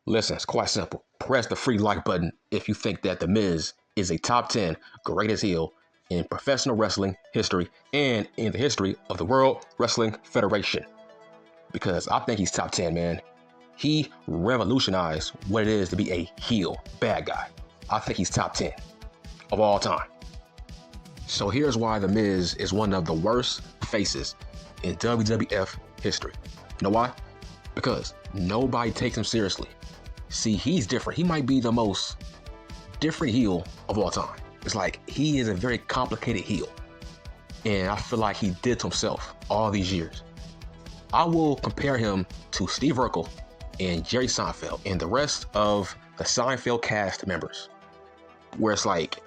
Listen, it's quite simple. Press the free like button if you think that The Miz is a top 10 greatest heel in professional wrestling history and in the history of the World Wrestling Federation. Because I think he's top 10, man. He revolutionized what it is to be a heel bad guy. I think he's top 10 of all time. So here's why The Miz is one of the worst faces in WWF history. You know why? Because nobody takes him seriously. See, he's different. He might be the most different heel of all time. It's like he is a very complicated heel. And I feel like he did to himself all these years. I will compare him to Steve Urkel and Jerry Seinfeld and the rest of the Seinfeld cast members. Where it's like,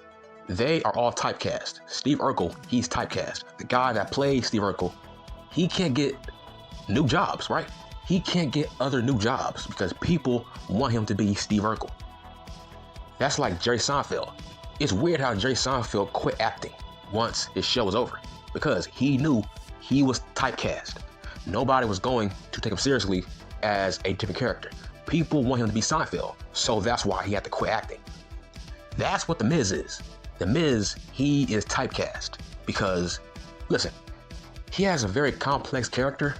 they are all typecast. Steve Urkel, he's typecast. The guy that played Steve Urkel, he can't get new jobs, right? He can't get other new jobs because people want him to be Steve Urkel. That's like Jerry Seinfeld. It's weird how Jerry Seinfeld quit acting once his show was over because he knew he was typecast. Nobody was going to take him seriously as a different character. People want him to be Seinfeld, so that's why he had to quit acting. That's what The Miz is. The Miz, he is typecast because, listen, he has a very complex character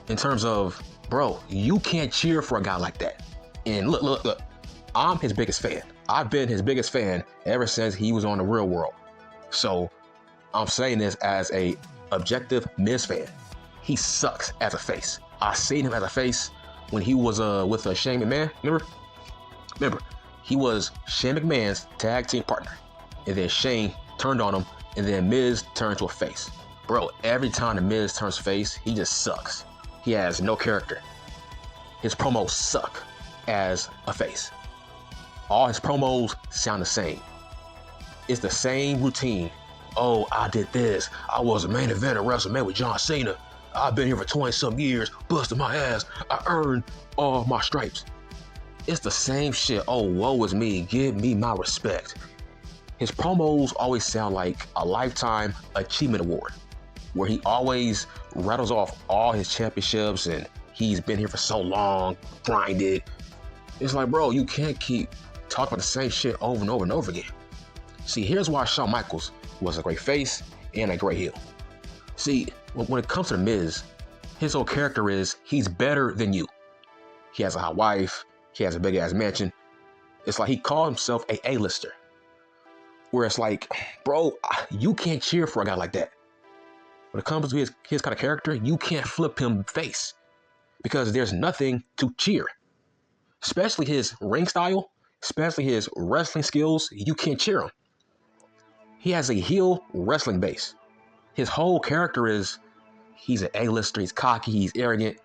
in terms of, bro, you can't cheer for a guy like that. And look, I'm his biggest fan. I've been his biggest fan ever since he was on The Real World. So I'm saying this as a objective Miz fan. He sucks as a face. I seen him as a face when he was with Shane McMahon. Remember, he was Shane McMahon's tag team partner. And then Shane turned on him, and then Miz turned to a face. Bro, every time the Miz turns face, he just sucks. He has no character. His promos suck as a face. All his promos sound the same. It's the same routine. Oh, I did this. I was a main event at WrestleMania with John Cena. I've been here for 20-some years, busting my ass. I earned all my stripes. It's the same shit. Oh, woe is me. Give me my respect. His promos always sound like a Lifetime Achievement Award, where he always rattles off all his championships and he's been here for so long, grinded. It's like, bro, you can't keep talking about the same shit over and over and over again. See, here's why Shawn Michaels was a great face and a great heel. See, when it comes to The Miz, his whole character is he's better than you. He has a hot wife. He has a big-ass mansion. It's like he called himself a A-lister. Where it's like, bro, you can't cheer for a guy like that. When it comes to his kind of character, you can't flip him face because there's nothing to cheer. Especially his ring style, especially his wrestling skills, you can't cheer him. He has a heel wrestling base. His whole character is, he's an A-lister, he's cocky, he's arrogant.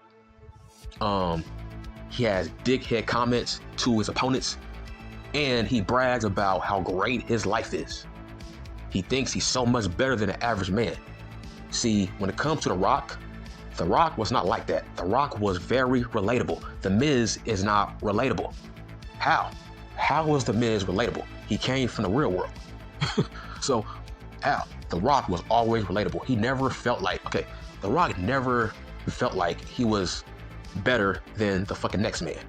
He has dickhead comments to his opponents. And he brags about how great his life is. He thinks he's so much better than an average man. See, when it comes to The Rock was not like that. The Rock was very relatable. The Miz is not relatable. How? How was The Miz relatable? He came from the real world. So, how? The Rock was always relatable. He never felt like, The Rock never felt like he was better than the fucking next man.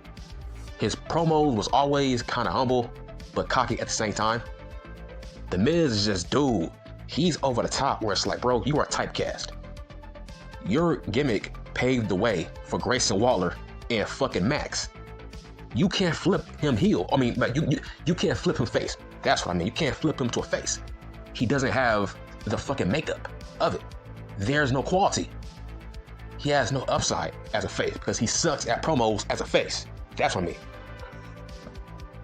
His promos was always kind of humble, but cocky at the same time. The Miz is just, dude, he's over the top where it's like, bro, you are typecast. Your gimmick paved the way for Grayson Waller and fucking Max. You can't flip him heel. But you can't flip him face. That's what I mean. You can't flip him to a face. He doesn't have the fucking makeup of it. There's no quality. He has no upside as a face because he sucks at promos as a face. That's what I mean.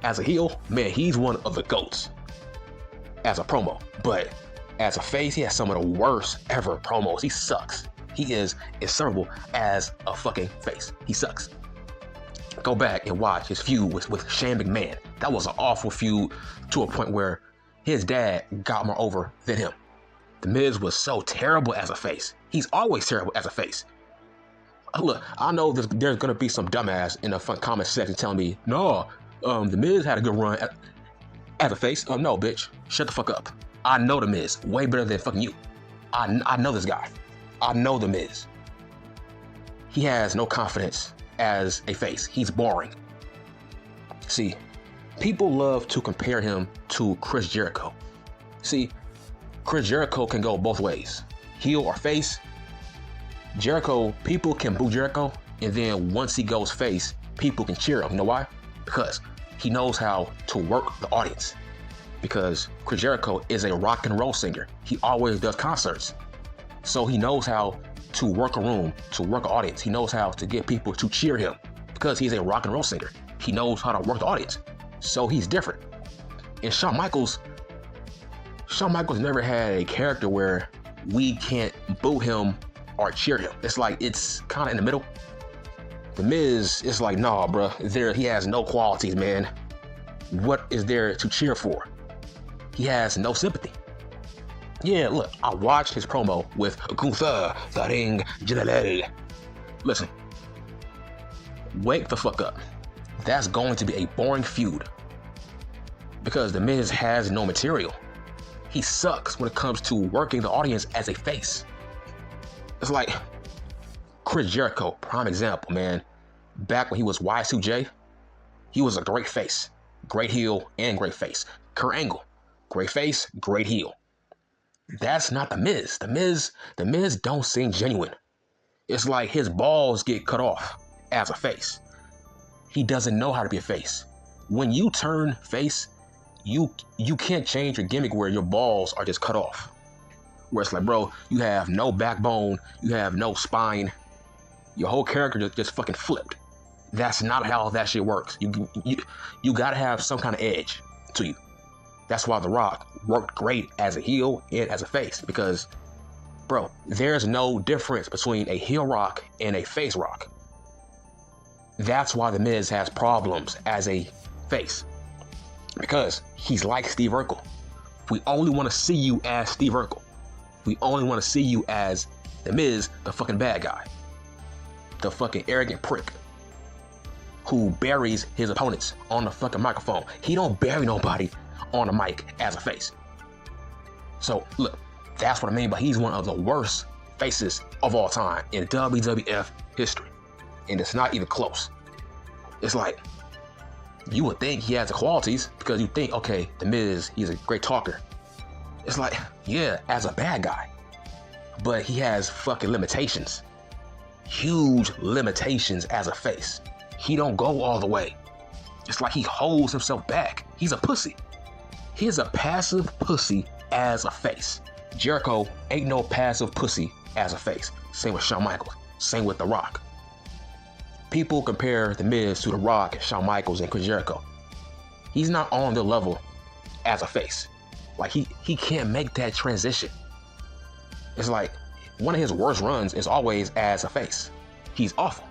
As a heel, man, he's one of the GOATs as a promo. But as a face, he has some of the worst ever promos. He sucks. He is insufferable as a fucking face. He sucks. Go back and watch his feud with Shane McMahon. That was an awful feud to a point where his dad got more over than him. The Miz was so terrible as a face. He's always terrible as a face. Look, I know there's going to be some dumbass in the comment section telling me, no, The Miz had a good run as a face. No, bitch. Shut the fuck up. I know The Miz way better than fucking you. I know this guy. I know The Miz. He has no confidence as a face. He's boring. See, people love to compare him to Chris Jericho. See, Chris Jericho can go both ways, heel or face. Jericho, people can boo Jericho, and then once he goes face, people can cheer him. You know why? Because he knows how to work the audience. Because Chris Jericho is a rock and roll singer. He always does concerts. So he knows how to work a room, to work an audience. He knows how to get people to cheer him because he's a rock and roll singer. He knows how to work the audience. So he's different. And Shawn Michaels never had a character where we can't boo him or cheer him. It's like, it's kind of in the middle. The Miz is like, nah, bro, he has no qualities, man. What is there to cheer for? He has no sympathy. Yeah, look, I watched his promo with Gunther, the Ring General. Listen, wake the fuck up. That's going to be a boring feud because The Miz has no material. He sucks when it comes to working the audience as a face. It's like Chris Jericho, prime example, man. Back when he was Y2J, he was a great face, great heel, and great face. Kurt Angle, great face, great heel. That's not The Miz. The Miz don't seem genuine. It's like his balls get cut off as a face. He doesn't know how to be a face. When you turn face, you can't change your gimmick where your balls are just cut off. Where it's like, bro, you have no backbone, you have no spine. Your whole character just fucking flipped. That's not how that shit works. You gotta have some kind of edge to you. That's why The Rock worked great as a heel and as a face, because, bro, there's no difference between a heel Rock and a face Rock. That's why The Miz has problems as a face, because he's like Steve Urkel. We only want to see you as Steve Urkel. We only want to see you as The Miz, the fucking bad guy, the fucking arrogant prick who buries his opponents on the fucking microphone. He don't bury nobody on the mic as a face. So look, that's what I mean by he's one of the worst faces of all time in WWF history. And it's not even close. It's like, you would think he has the qualities because you think, okay, The Miz, he's a great talker. It's like, yeah, as a bad guy, but he has fucking limitations. Huge limitations as a face. He don't go all the way. It's like he holds himself back. He's a pussy. He's a passive pussy as a face. Jericho ain't no passive pussy as a face. Same with Shawn Michaels. Same with The Rock. People compare The Miz to The Rock, Shawn Michaels, and Chris Jericho. He's not on their level as a face. Like, he can't make that transition. It's like, one of his worst runs is always as a face. He's awful.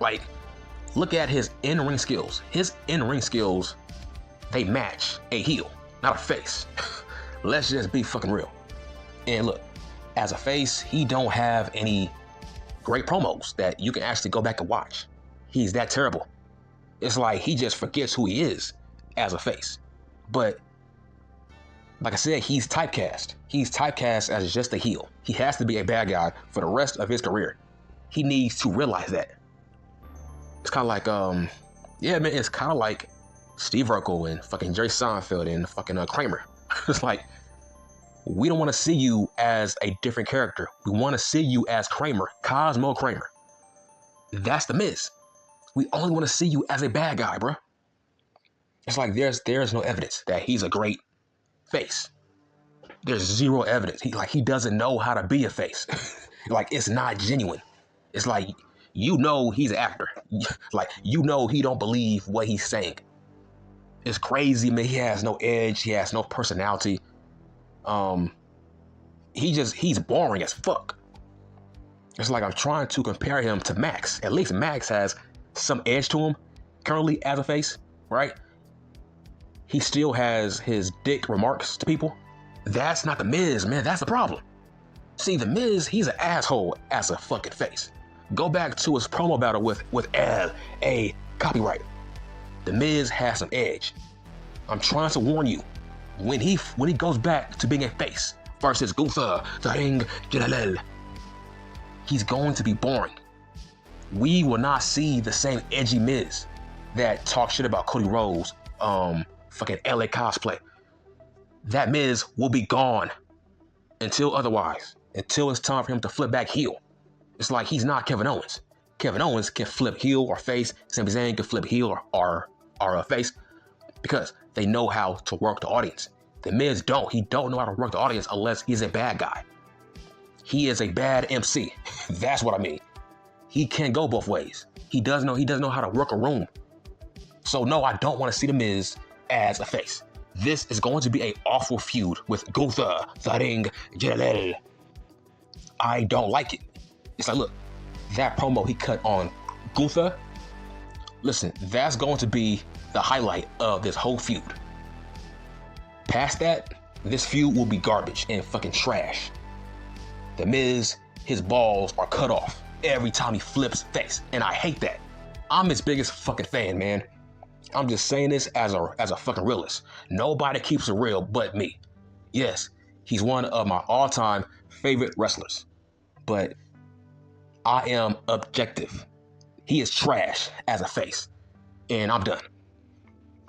Like, look at his in-ring skills. His in-ring skills, they match a heel, not a face. Let's just be fucking real. And look, as a face, he don't have any great promos that you can actually go back and watch. He's that terrible. It's like he just forgets who he is as a face. But like I said, he's typecast. He's typecast as just a heel. He has to be a bad guy for the rest of his career. He needs to realize that. It's kind of like, yeah, man, it's kind of like Steve Urkel and fucking Jerry Seinfeld and fucking Kramer. It's like, we don't want to see you as a different character. We want to see you as Kramer, Cosmo Kramer. That's The Miz. We only want to see you as a bad guy, bro. It's like there's no evidence that he's a great face. There's zero evidence. He doesn't know how to be a face. Like, it's not genuine. It's like, you know he's an actor. Like, you know he don't believe what he's saying. It's crazy, man. He has no edge. He has no personality. He's boring as fuck. It's like I'm trying to compare him to Max. At least Max has some edge to him currently as a face, right? He still has his dick remarks to people. That's not The Miz, man. That's the problem. See, The Miz, he's an asshole as a fucking face. Go back to his promo battle with L.A. Copyright. The Miz has some edge. I'm trying to warn you, when he goes back to being a face versus Gunther, the Ring General, he's going to be boring. We will not see the same edgy Miz. that talk shit about Cody Rhodes, fucking LA cosplay. That Miz will be gone until otherwise. Until it's time for him to flip back heel. It's like he's not Kevin Owens. Kevin Owens can flip heel or face. Sami Zayn can flip heel or face because they know how to work the audience. The Miz don't. He don't know how to work the audience unless he's a bad guy. He is a bad MC. That's what I mean. He can't go both ways. He doesn't know how to work a room. So no, I don't want to see The Miz as a face. This is going to be an awful feud with Gunther, the Ring General. I don't like it. It's like, look, that promo he cut on Gunther, listen, that's going to be the highlight of this whole feud. Past that, this feud will be garbage and fucking trash. The Miz, his balls are cut off every time he flips face, and I hate that. I'm his biggest fucking fan, man. I'm just saying this as a fucking realist. Nobody keeps it real but me. Yes, he's one of my all-time favorite wrestlers, but I am objective. He is trash as a face, and I'm done.